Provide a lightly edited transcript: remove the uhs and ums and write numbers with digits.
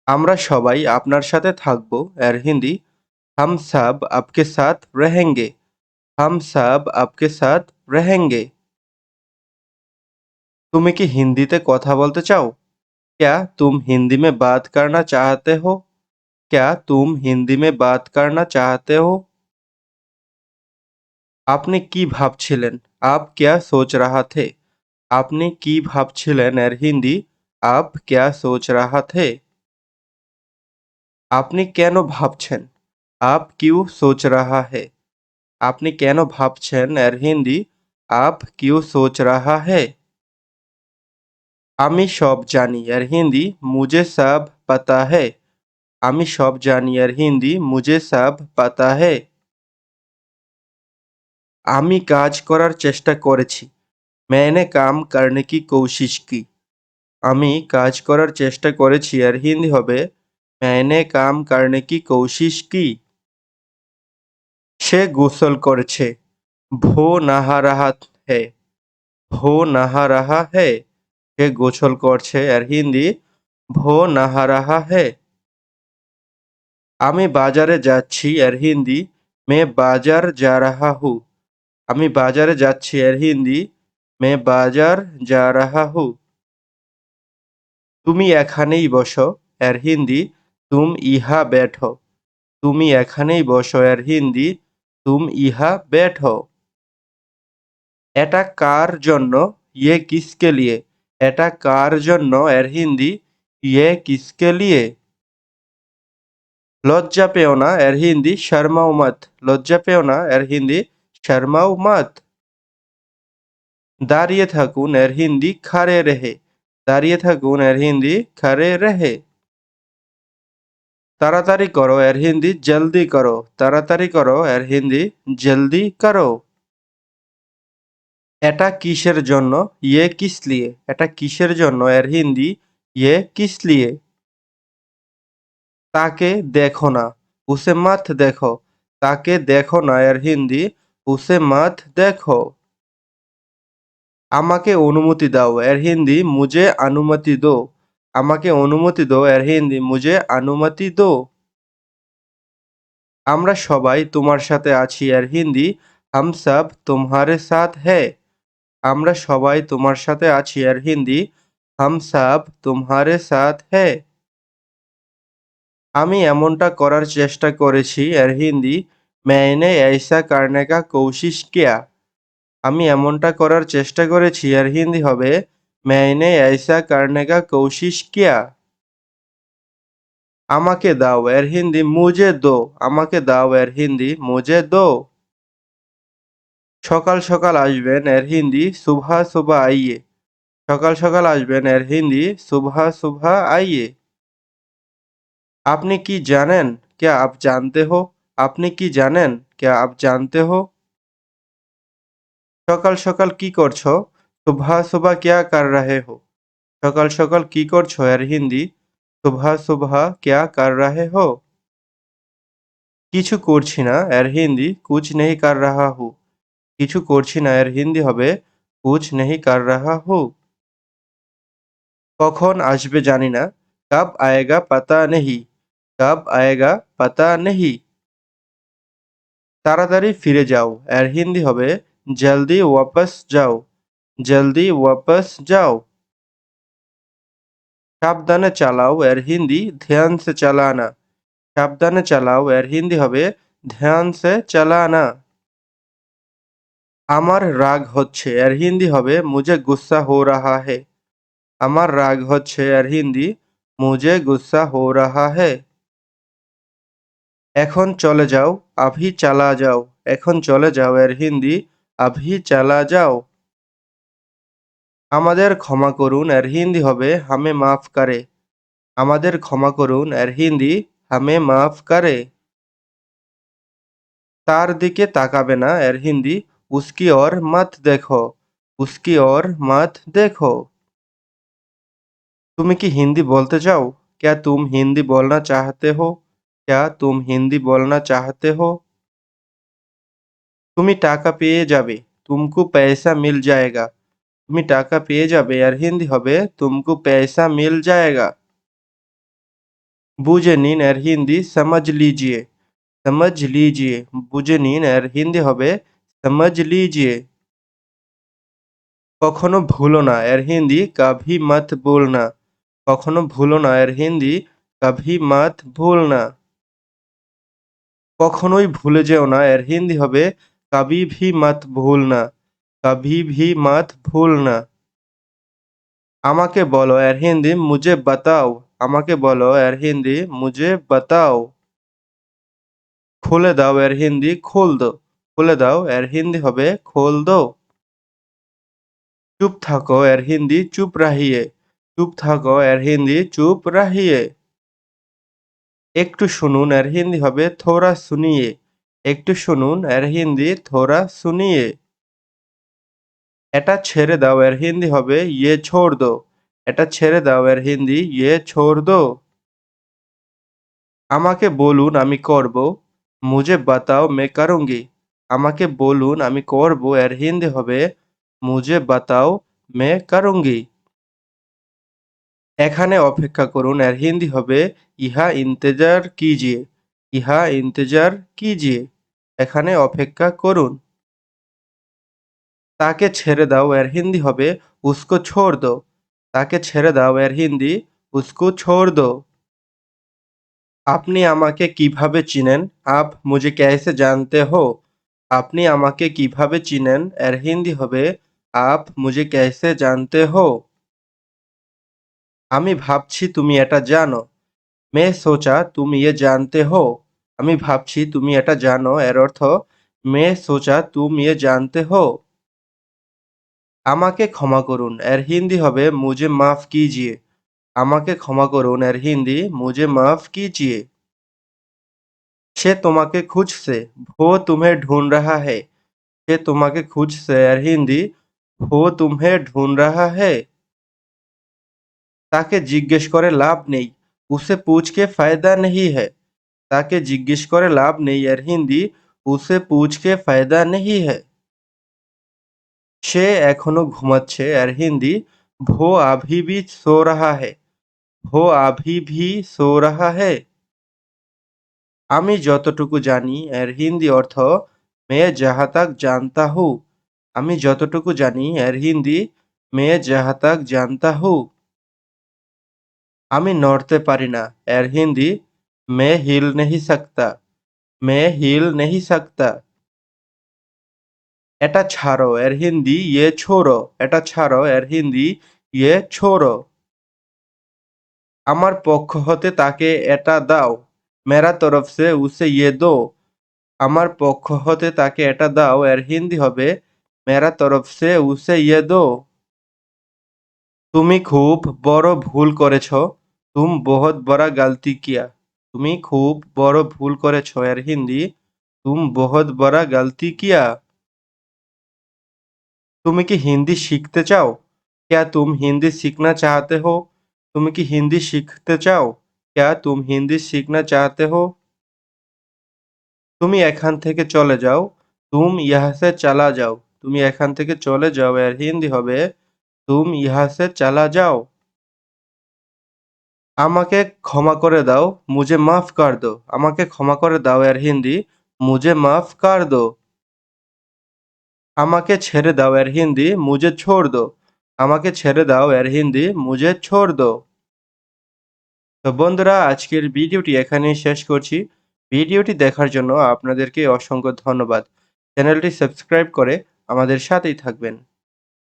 আমরা সবাই আপনার সাথে থাকব এর হিন্দি হাম সাব আপকে সাথ রহেঙ্গে। হাম সাব আপকে সাথ রহেঙ্গে। তুমি কি হিন্দিতে কথা বলতে চাও? क्या तुम हिंदी में बात करना चाहते हो? क्या तुम हिंदी में बात करना चाहते हो? আপনি কি ভাবছিলেন? आप क्या सोच रहा थे? আপনি কি ভাবছিলেন এর হিন্দি आप क्या सोच रहा थे? আপনি কেন ভাবছেন? आप क्यों सोच रहा है? আপনি কেন ভাবছেন এর হিন্দি आप क्यों सोच रहा है? আমি সব জানি এর হিন্দি मुझे सब पता है। আমি সব জানি এর হিন্দি मुझे सब पता है। আমি কাজ করার চেষ্টা করেছি। मैंने काम करने की कोशिश की। আমি কাজ করার চেষ্টা করেছি এর হিন্দি হবে मैंने काम करने की कोशिश की। সে গোসল করেছে। वो नहा रहा है। वो नहा रहा है। সে গোসল করছে এর হিন্দি वो नहा रहा है। আমি বাজারে যাচ্ছি এর হিন্দি मैं बाजार जा रहा हूँ। আমি বাজারে যাচ্ছি এর হিন্দি मैं बाजार जा रहा हूँ। তুমি এখানেই বসো এর হিন্দি तुम यहाँ बैठो। তুমি এখানেই বসো এর হিন্দি तुम यहाँ बैठो। এটা কার জন্য ये किसके लिए। এটা কার জন্য এর হিন্দি ये किसके लिए। লজ্জা পেও না এর হিন্দি শর্মাও মত। লজ্জা পেও না এর হিন্দি শর্মাও মত। দাঁড়িয়ে থাকুন এর হিন্দি খাড়ে রহে। দাঁড়িয়ে থাকুন এর হিন্দি খাড়ে রহে। তাড়াতাড়ি করো এর হিন্দি জলদি করো। তাড়াতাড়ি করো এর হিন্দি জলদি করো। এটা কিসের জন্য ইয়ে কিস লিয়ে। এটা কিসের জন্য এর হিন্দি ইয়ে কিস লিয়ে। তাকে দেখো না উসে মত দেখো। তাকে দেখো না এর হিন্দি উসে মত দেখো। আমাকে অনুমতি দাও এর হিন্দি মুঝে অনুমতি দো। আমাকে অনুমতি দো এর হিন্দি মুঝে অনুমতি দো। আমরা সবাই তোমার সাথে আছি এর হিন্দি हम सब तुम्हारे साथ है। আমরা সবাই তোমার সাথে আছি এর হিন্দি हम सब तुम्हारे साथ है। আমি এমনটা করার চেষ্টা করেছি এর হিন্দি मैंने ऐसा करने का कोशिश किया। আমি এমনটা করার চেষ্টা করেছি এর হিন্দি হবে मैंने ऐसा करने का कोशिश किया। আমাকে দাও এর হিন্দি মুঝে দো। আমাকে দাও এর হিন্দি মুঝে দো। সকাল সকাল আসবেন এর হিন্দি সুবহ সুবহ আইয়ে। সকাল সকাল আসবেন এর হিন্দি সুবহ সুবহ আইয়ে। আপনি কি জানেন क्या आप जानते हो। আপনি কি জানেন क्या आप जानते हो। সকাল সকাল কি করছো সুবহ সুবহ क्या कर रहे हो। সকাল সকাল কি করছো এর হিন্দি সুবহ সুবহ क्या कर रहे हो। কিছু করছি না এর হিন্দি कुछ नहीं कर रहा हूँ। কিছু করছি না এর হিন্দি হবে कुछ नहीं कर रहा हूँ। কখন আসবে জানি না कब आएगा पता नहीं। कब आएगा पता नहीं। তাড়াতাড়ি ফিরে যাও এর হিন্দি হবে জলদি ওয়াপস যাও। জলদি ওয়াপস যাও। সাবধানে চালাও এর হিন্দি ধ্যান সে চালানা। সাবধানে চালাও এর হিন্দি হবে ধ্যান সে চালানা। আমার রাগ হচ্ছে এর হিন্দি হবে মুঝে গুস্সা হো রাহা হে। আমার রাগ হচ্ছে এর হিন্দি মুঝে গুস্সা হো রাহা হে। এখন চলে যাও আভি চালা যাও। এখন চলে যাও এর হিন্দি আভি চালা যাও। আমাদের ক্ষমা করুন এর হিন্দি হবে হামে মাফ করে। আমাদের ক্ষমা করুন এর হিন্দি হামে মাফ করে। তার দিকে তাকাবে না এর হিন্দি উসকি ওর মত দেখো। উসকি ওর মত দেখো। তুমি কি হিন্দি বলতে চাও क्या तुम हिंदी बोलना चाहते हो। क्या तुम हिंदी बोलना चाहते हो। তুমি টাকা পেয়ে যাবে तुमको पैसा मिल जाएगा। তুমি টাকা পেয়ে যাবে এর হিন্দি হবে तुमको पैसा मिल जाएगा। বুঝে নিন এর হিন্দি समझ लीजिए। समझ लीजिए বুঝে নিন এর হিন্দি হবে समझ लीजिए। কখনো ভুলো না এর হিন্দি कभी मत भूलना। কখনো ভুলো না এর হিন্দি कभी मत भूलना। কখনোই ভুলে যেও না এর হিন্দি হবে कभी भी मत भूलना। कभी भी मत भूलना। আমাকে বলো এর হিন্দি मुझे बताओ। আমাকে বলো এর হিন্দি मुझे बताओ। খুলে দাও এর হিন্দি খোল দো। খুলে দাও এর হিন্দি হবে খোল দো। চুপ থাকো এর হিন্দি চুপ রাহিয়ে। চুপ থাকো এর হিন্দি চুপ রাহিয়ে। একটু শুনুন এর হিন্দি হবে থোড়া সুনিয়ে। একটু শুনুন এর হিন্দি থোড়া সুনিয়ে। এটা ছেড়ে দাও এর হিন্দি হবে ইয়ে ছোড় দো। এটা ছেড়ে দাও এর হিন্দি ইয়ে ছোড় দো। আমাকে বলুন আমি করব। মুঝে বাতাও মে করুঙ্গি। আমাকে বলুন আমি করব এর হিন্দি হবে মুঝে বাতাও মে করুঙ্গি। এখানে অপেক্ষা করুন এর হিন্দি হবে ইহা ইন্তেজার কিজিয়ে। ইহা ইন্তেজার কিজিয়ে। এখানে অপেক্ষা করুন। তাকে ছেড়ে দাও এর হিন্দি হবে উসকো ছোড় দো। তাকে ছেড়ে দাও এর হিন্দি উসকো ছোড় দো। আপনি আমাকে কিভাবে চিনেন? আপ মুঝে कैसे जानते हो? আপনি আমাকে কিভাবে চিনেন? এর হিন্দি হবে আপ মুঝে कैसे जानते हो? আমি ভাবছি তুমি এটা জানো। मैं सोचा तुम ये जानते हो। আমি ভাবছি তুমি এটা জানো এর অর্থ मैं सोचा तुम ये जानते हो। আমাকে ক্ষমা করুন এর হিন্দি হবে मुझे माफ कीजिए। আমাকে ক্ষমা করুন এর হিন্দি मुझे माफ कीजिए। সে তোমাকে খুঁজছে। वो तुम्हें ढूंढ रहा है। সে তোমাকে খুঁজছে এর হিন্দি वो तुम्हें ढूंढ रहा है। তাকে জিজ্ঞেস করে লাভ নেই। उसे पूछ के फायदा नहीं है। তাকে জিজ্ঞেস করে লাভ নেই এর হিন্দি उसे पूछ के फायदा नहीं है। সে এখনো ঘুমাচ্ছে এর হিন্দি वो अभी भी सो रहा है। वो अभी भी सो रहा है। আমি যতটুকু জানি এর হিন্দি অর্থ मैं जहाँ तक जानता हूँ। আমি যতটুকু জানি এর হিন্দি मैं जहाँ तक जानता हूँ। আমি নড়তে পারি না এর হিন্দি मैं हिल नहीं सकता। मैं हिल नहीं सकता। এটা ছাড়ো এর হিন্দি ये छोड़ो। এটা ছাড়ো এর হিন্দি ये छोड़ो। আমার পক্ষ হতে তাকে এটা দাও। मेरा तरफ से उसे ये दो। আমার পক্ষ হতে তাকে এটা দাও এর হিন্দি হবে मेरा तरफ से उसे ये दो। তুমি খুব বড় ভুল করেছ। तुम बहुत बड़ा गलती किया। তুমি খুব বড় ভুল করেছ এর হিন্দি तुम बहुत बड़ा गलती किया। তুমি কি হিন্দি শিখতে চাও? क्या तुम हिंदी सीखना चाहते हो? তুমি কি হিন্দি শিখতে চাও? क्या तुम हिंदी सीखना चाहते हो? তুমি এখান থেকে চলে যাও। तुम यहाँ से चला जाओ। তুমি এখান থেকে চলে যাও এর হিন্দি হবে तुम यहाँ से चला जाओ। আমাকে ক্ষমা করে দাও मुझे माफ कर दो। আমাকে ক্ষমা করে দাও এর হিন্দি मुझे माफ कर दो। আমাকে ছেড়ে দাও এর হিন্দি मुझे छोड़ दो। আমাকে ছেড়ে দাও এর হিন্দি मुझे छोड़ दो। তো বন্ধুরা আজকের ভিডিওটি এখানেই শেষ করছি। ভিডিওটি দেখার জন্য আপনাদেরকে অসংখ্য ধন্যবাদ। চ্যানেলটি সাবস্ক্রাইব করে আমাদের সাথেই থাকবেন।